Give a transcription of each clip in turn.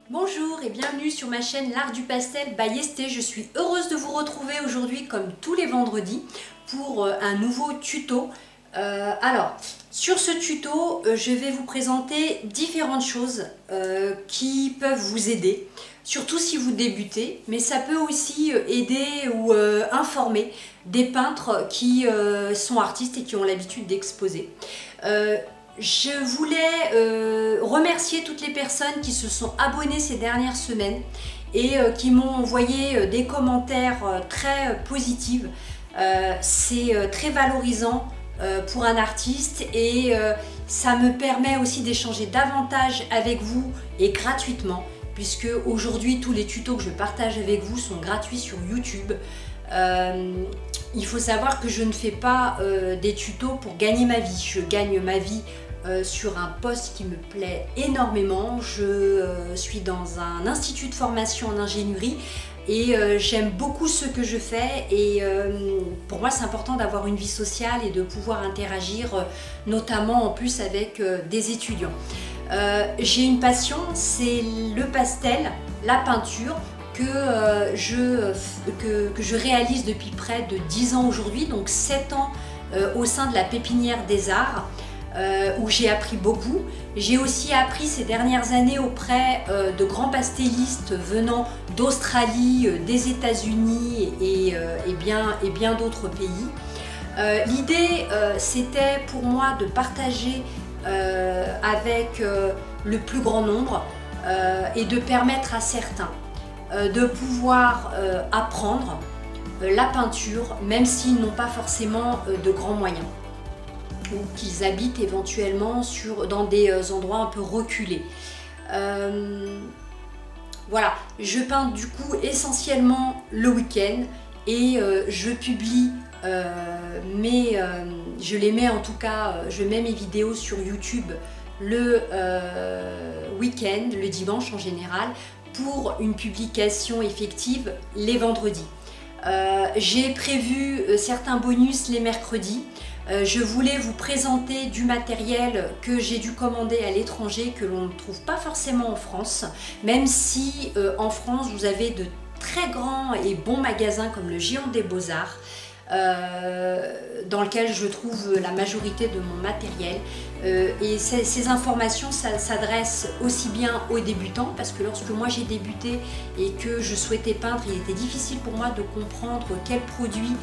Bonjour et bienvenue sur ma chaîne L'Art du Pastel by Esthé. Je suis heureuse de vous retrouver aujourd'hui comme tous les vendredis pour un nouveau tuto. Sur ce tuto, je vais vous présenter différentes choses qui peuvent vous aider, surtout si vous débutez, mais ça peut aussi aider ou informer des peintres qui sont artistes et qui ont l'habitude d'exposer. Je voulais remercier toutes les personnes qui se sont abonnées ces dernières semaines et qui m'ont envoyé des commentaires très positifs. C'est très valorisant pour un artiste et ça me permet aussi d'échanger davantage avec vous et gratuitement, puisque aujourd'hui tous les tutos que je partage avec vous sont gratuits sur YouTube. Il faut savoir que je ne fais pas des tutos pour gagner ma vie. Je gagne ma vie sur un poste qui me plaît énormément. Je suis dans un institut de formation en ingénierie et j'aime beaucoup ce que je fais et pour moi c'est important d'avoir une vie sociale et de pouvoir interagir notamment en plus avec des étudiants. J'ai une passion, c'est le pastel, la peinture, que je réalise depuis près de 10 ans aujourd'hui, donc 7 ans au sein de la Pépinière des Arts, où j'ai appris beaucoup. J'ai aussi appris ces dernières années auprès de grands pastellistes venant d'Australie, des États-Unis et bien d'autres pays. L'idée c'était pour moi de partager avec le plus grand nombre et de permettre à certains de pouvoir apprendre la peinture, même s'ils n'ont pas forcément de grands moyens ou qu'ils habitent éventuellement dans des endroits un peu reculés. Voilà, je peins du coup essentiellement le week-end et je publie je les mets en tout cas, je mets mes vidéos sur YouTube le week-end, le dimanche en général, pour une publication effective les vendredis. J'ai prévu certains bonus les mercredis. Je voulais vous présenter du matériel que j'ai dû commander à l'étranger, que l'on ne trouve pas forcément en France, même si en France vous avez de très grands et bons magasins comme le Géant des Beaux-Arts, dans lequel je trouve la majorité de mon matériel. Et ces informations s'adressent aussi bien aux débutants, parce que lorsque moi j'ai débuté et que je souhaitais peindre, il était difficile pour moi de comprendre quels produits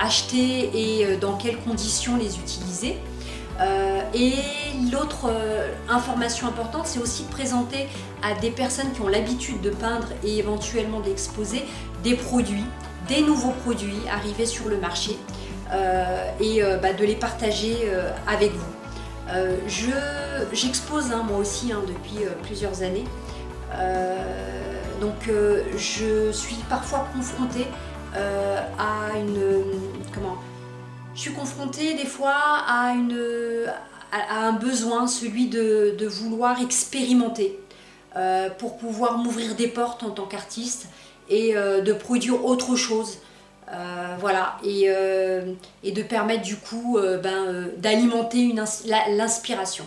acheter et dans quelles conditions les utiliser. Et l'autre information importante, c'est aussi de présenter à des personnes qui ont l'habitude de peindre et éventuellement d'exposer des produits, des nouveaux produits arrivés sur le marché et de les partager avec vous. J'expose moi aussi depuis plusieurs années, donc je suis parfois confrontée je suis confrontée des fois à un besoin, celui de vouloir expérimenter pour pouvoir m'ouvrir des portes en tant qu'artiste et de produire autre chose. Voilà, et de permettre du coup d'alimenter l'inspiration.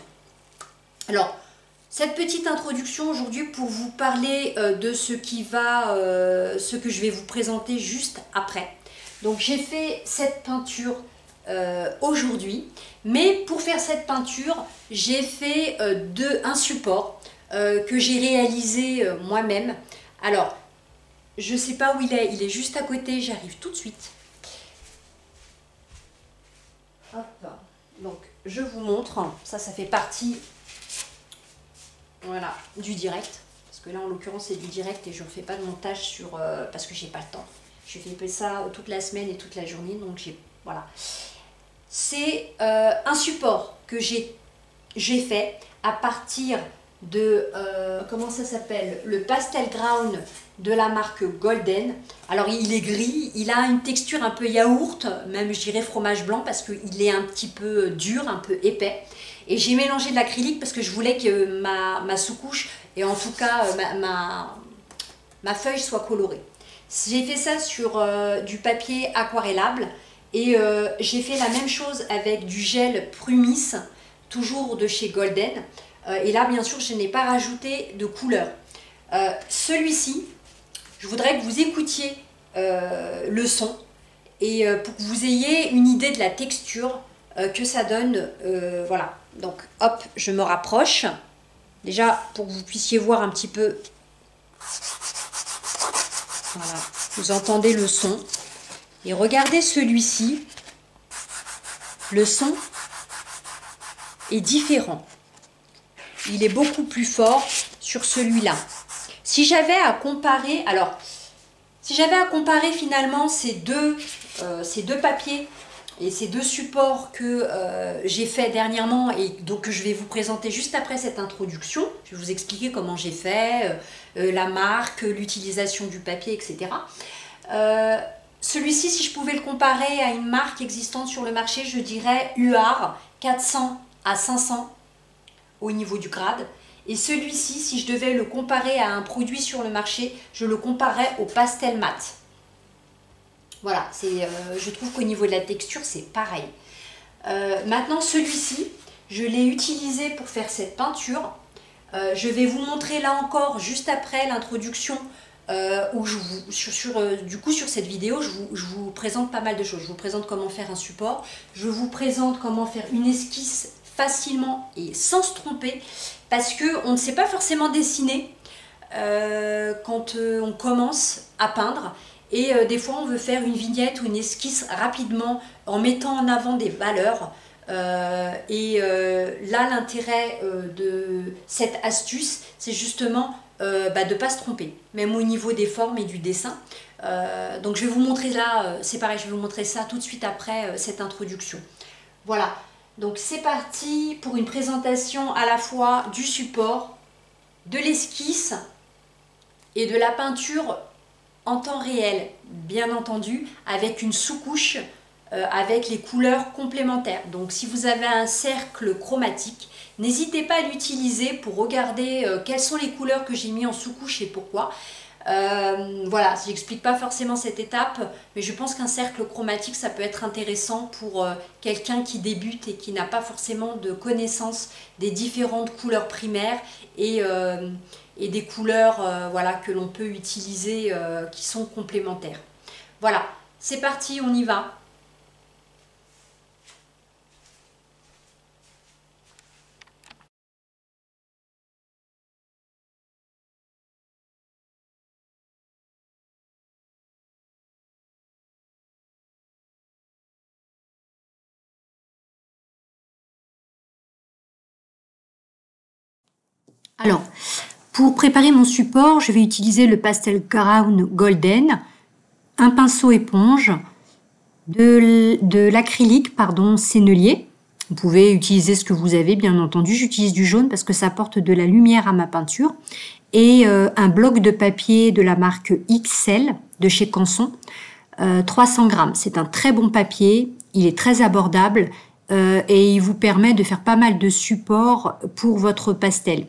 Alors, cette petite introduction aujourd'hui pour vous parler de ce que je vais vous présenter juste après. Donc j'ai fait cette peinture aujourd'hui, mais pour faire cette peinture, j'ai fait un support que j'ai réalisé moi-même. Alors, je ne sais pas où il est juste à côté, j'arrive tout de suite. Hop. Donc je vous montre, ça fait partie, voilà, du direct, parce que là en l'occurrence c'est du direct et je ne fais pas de montage parce que j'ai pas le temps. Je fais ça toute la semaine et toute la journée, donc voilà. C'est un support que j'ai fait à partir de, comment ça s'appelle, le Pastel Ground de la marque Golden. Alors il est gris, il a une texture un peu yaourt, même je dirais fromage blanc, parce qu'il est un petit peu dur, un peu épais. Et j'ai mélangé de l'acrylique parce que je voulais que ma sous-couche, et en tout cas ma feuille soit colorée. J'ai fait ça sur du papier aquarellable et j'ai fait la même chose avec du gel Prumis, toujours de chez Golden. Et là, bien sûr, je n'ai pas rajouté de couleur. Celui-ci, je voudrais que vous écoutiez le son et pour que vous ayez une idée de la texture que ça donne. Voilà, donc hop, je me rapproche. Déjà, pour que vous puissiez voir un petit peu. Voilà, vous entendez le son. Et regardez celui-ci. Le son est différent. Il est beaucoup plus fort sur celui-là. Si j'avais à comparer, alors, si j'avais à comparer finalement ces deux papiers et ces deux supports que j'ai fait dernièrement et donc que je vais vous présenter juste après cette introduction, je vais vous expliquer comment j'ai fait, la marque, l'utilisation du papier, etc. Celui-ci, si je pouvais le comparer à une marque existante sur le marché, je dirais UR 400 à 500 au niveau du grade. Et celui-ci, si je devais le comparer à un produit sur le marché, je le comparerais au pastel mat. Voilà, je trouve qu'au niveau de la texture, c'est pareil. Maintenant, celui-ci, je l'ai utilisé pour faire cette peinture. Je vais vous montrer là encore, juste après l'introduction, où du coup sur cette vidéo, je vous présente pas mal de choses. Je vous présente comment faire un support, je vous présente comment faire une esquisse facilement et sans se tromper, parce qu'on ne sait pas forcément dessiner quand on commence à peindre. Et des fois, on veut faire une vignette ou une esquisse rapidement en mettant en avant des valeurs. Là, l'intérêt de cette astuce, c'est justement de ne pas se tromper, même au niveau des formes et du dessin. Donc, je vais vous montrer là, c'est pareil, je vais vous montrer ça tout de suite après cette introduction. Voilà, donc c'est parti pour une présentation à la fois du support, de l'esquisse et de la peinture en temps réel, bien entendu, avec une sous-couche, avec les couleurs complémentaires. Donc si vous avez un cercle chromatique, n'hésitez pas à l'utiliser pour regarder quelles sont les couleurs que j'ai mis en sous-couche et pourquoi. Voilà, je n'explique pas forcément cette étape, mais je pense qu'un cercle chromatique, ça peut être intéressant pour quelqu'un qui débute et qui n'a pas forcément de connaissance des différentes couleurs primaires et des couleurs voilà, que l'on peut utiliser qui sont complémentaires. Voilà, c'est parti, on y va. Alors, pour préparer mon support, je vais utiliser le Pastel Ground Golden, un pinceau éponge, de l'acrylique, sennelier. Vous pouvez utiliser ce que vous avez, bien entendu. J'utilise du jaune parce que ça apporte de la lumière à ma peinture. Et un bloc de papier de la marque XL de chez Canson, 300 grammes. C'est un très bon papier, il est très abordable et il vous permet de faire pas mal de supports pour votre pastel.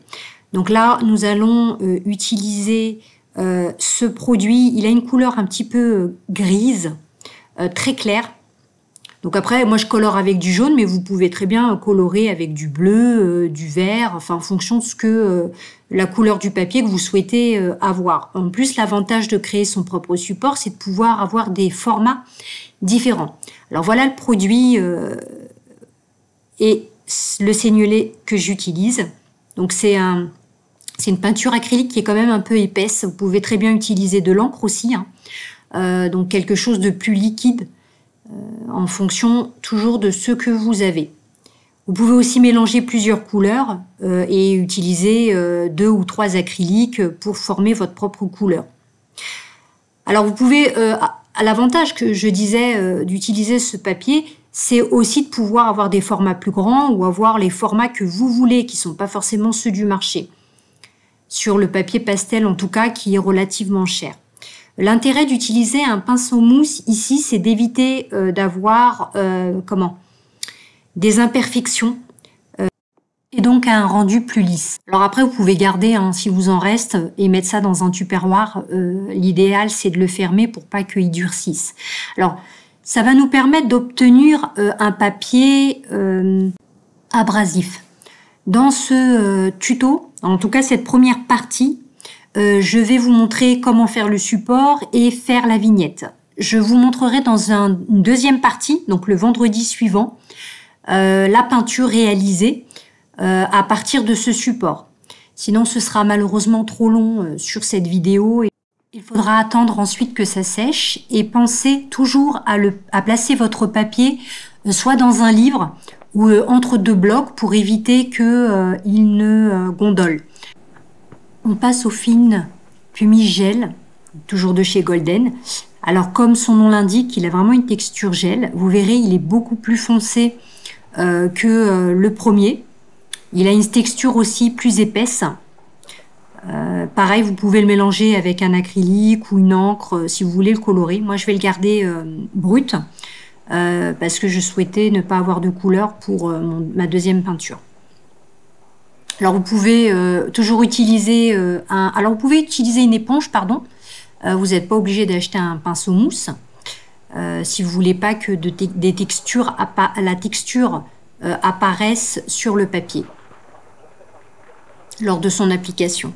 Donc là, nous allons utiliser ce produit. Il a une couleur un petit peu grise, très claire. Donc après, moi je colore avec du jaune, mais vous pouvez très bien colorer avec du bleu, du vert, enfin en fonction de ce que la couleur du papier que vous souhaitez avoir. En plus, l'avantage de créer son propre support, c'est de pouvoir avoir des formats différents. Alors voilà le produit et le sennelier que j'utilise. Donc c'est une peinture acrylique qui est quand même un peu épaisse. Vous pouvez très bien utiliser de l'encre aussi, hein. Donc quelque chose de plus liquide en fonction toujours de ce que vous avez. Vous pouvez aussi mélanger plusieurs couleurs et utiliser 2 ou 3 acryliques pour former votre propre couleur. Alors vous pouvez, à l'avantage que je disais d'utiliser ce papier, c'est aussi de pouvoir avoir des formats plus grands ou avoir les formats que vous voulez, qui ne sont pas forcément ceux du marché. Sur le papier pastel en tout cas, qui est relativement cher. L'intérêt d'utiliser un pinceau mousse ici, c'est d'éviter d'avoir des imperfections et donc un rendu plus lisse. Alors après, vous pouvez garder, hein, si vous en reste, et mettre ça dans un tupperware. L'idéal, c'est de le fermer pour pas qu'il durcisse. Alors, ça va nous permettre d'obtenir un papier abrasif. Dans ce tuto, en tout cas cette première partie, je vais vous montrer comment faire le support et faire la vignette. Je vous montrerai dans une deuxième partie, donc le vendredi suivant, la peinture réalisée à partir de ce support. Sinon, ce sera malheureusement trop long sur cette vidéo. Il faudra attendre ensuite que ça sèche et pensez toujours à placer votre papier soit dans un livre ou entre deux blocs pour éviter qu'il ne gondole. On passe au fin pumice gel, toujours de chez Golden. Alors comme son nom l'indique, il a vraiment une texture gel. Vous verrez, il est beaucoup plus foncé que le premier. Il a une texture aussi plus épaisse. Pareil, vous pouvez le mélanger avec un acrylique ou une encre si vous voulez le colorer. Moi, je vais le garder brut parce que je souhaitais ne pas avoir de couleur pour ma deuxième peinture. Alors, vous pouvez toujours utiliser vous pouvez utiliser une éponge, pardon. Vous n'êtes pas obligé d'acheter un pinceau mousse si vous voulez pas que la texture apparaisse sur le papier lors de son application.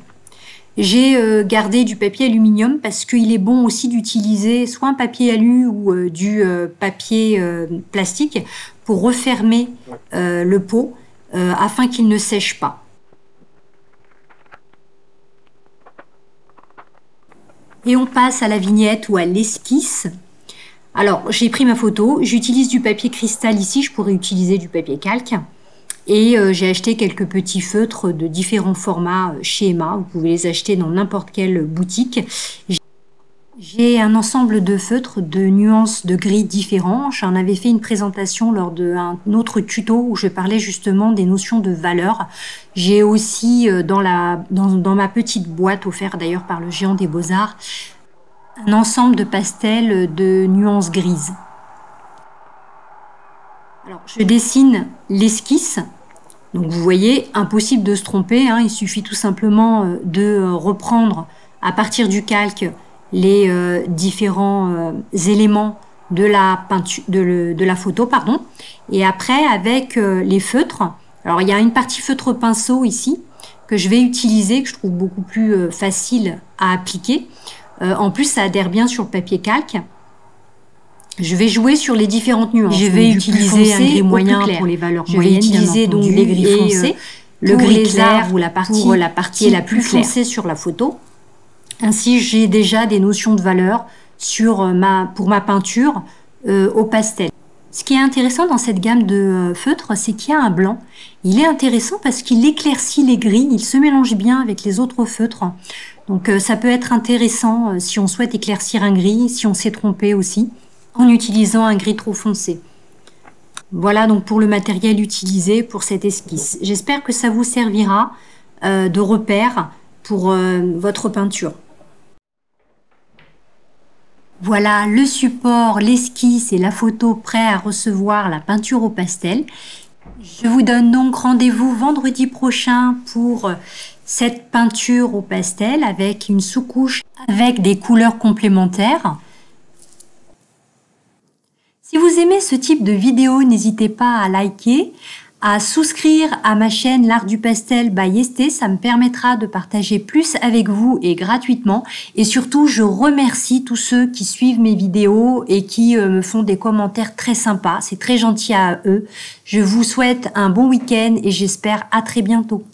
J'ai gardé du papier aluminium parce qu'il est bon aussi d'utiliser soit un papier alu ou du papier plastique pour refermer le pot afin qu'il ne sèche pas. Et on passe à la vignette ou à l'esquisse. Alors, j'ai pris ma photo, j'utilise du papier cristal ici, je pourrais utiliser du papier calque. Et j'ai acheté quelques petits feutres de différents formats chez Emma. Vous pouvez les acheter dans n'importe quelle boutique. J'ai un ensemble de feutres de nuances de gris différents. J'en avais fait une présentation lors d'un autre tuto où je parlais justement des notions de valeur. J'ai aussi dans ma petite boîte offerte d'ailleurs par le Géant des Beaux-Arts un ensemble de pastels de nuances grises. Alors, je dessine l'esquisse. Donc, vous voyez, impossible de se tromper. Il suffit tout simplement de reprendre à partir du calque les différents éléments de la peinture, de la photo, pardon. Et après, avec les feutres. Alors, il y a une partie feutre pinceau ici que je vais utiliser, que je trouve beaucoup plus facile à appliquer. En plus, ça adhère bien sur le papier calque. Je vais jouer sur les différentes nuances. Je vais utiliser un gris moyen pour les valeurs moyennes. Je vais utiliser donc les gris foncés, le gris clair pour la partie la plus foncée sur la photo. Ainsi, j'ai déjà des notions de valeur pour ma peinture au pastel. Ce qui est intéressant dans cette gamme de feutres, c'est qu'il y a un blanc. Il est intéressant parce qu'il éclaircit les gris, il se mélange bien avec les autres feutres. Donc ça peut être intéressant si on souhaite éclaircir un gris, si on s'est trompé aussi, en utilisant un gris trop foncé. Voilà donc pour le matériel utilisé pour cette esquisse. J'espère que ça vous servira de repère pour votre peinture. Voilà le support, l'esquisse et la photo prêts à recevoir la peinture au pastel. Je vous donne donc rendez-vous vendredi prochain pour cette peinture au pastel avec une sous-couche avec des couleurs complémentaires. Si vous aimez ce type de vidéo, n'hésitez pas à liker, à souscrire à ma chaîne L'Art du Pastel by Esthé. Ça me permettra de partager plus avec vous et gratuitement. Et surtout, je remercie tous ceux qui suivent mes vidéos et qui me font des commentaires très sympas. C'est très gentil à eux. Je vous souhaite un bon week-end et j'espère à très bientôt.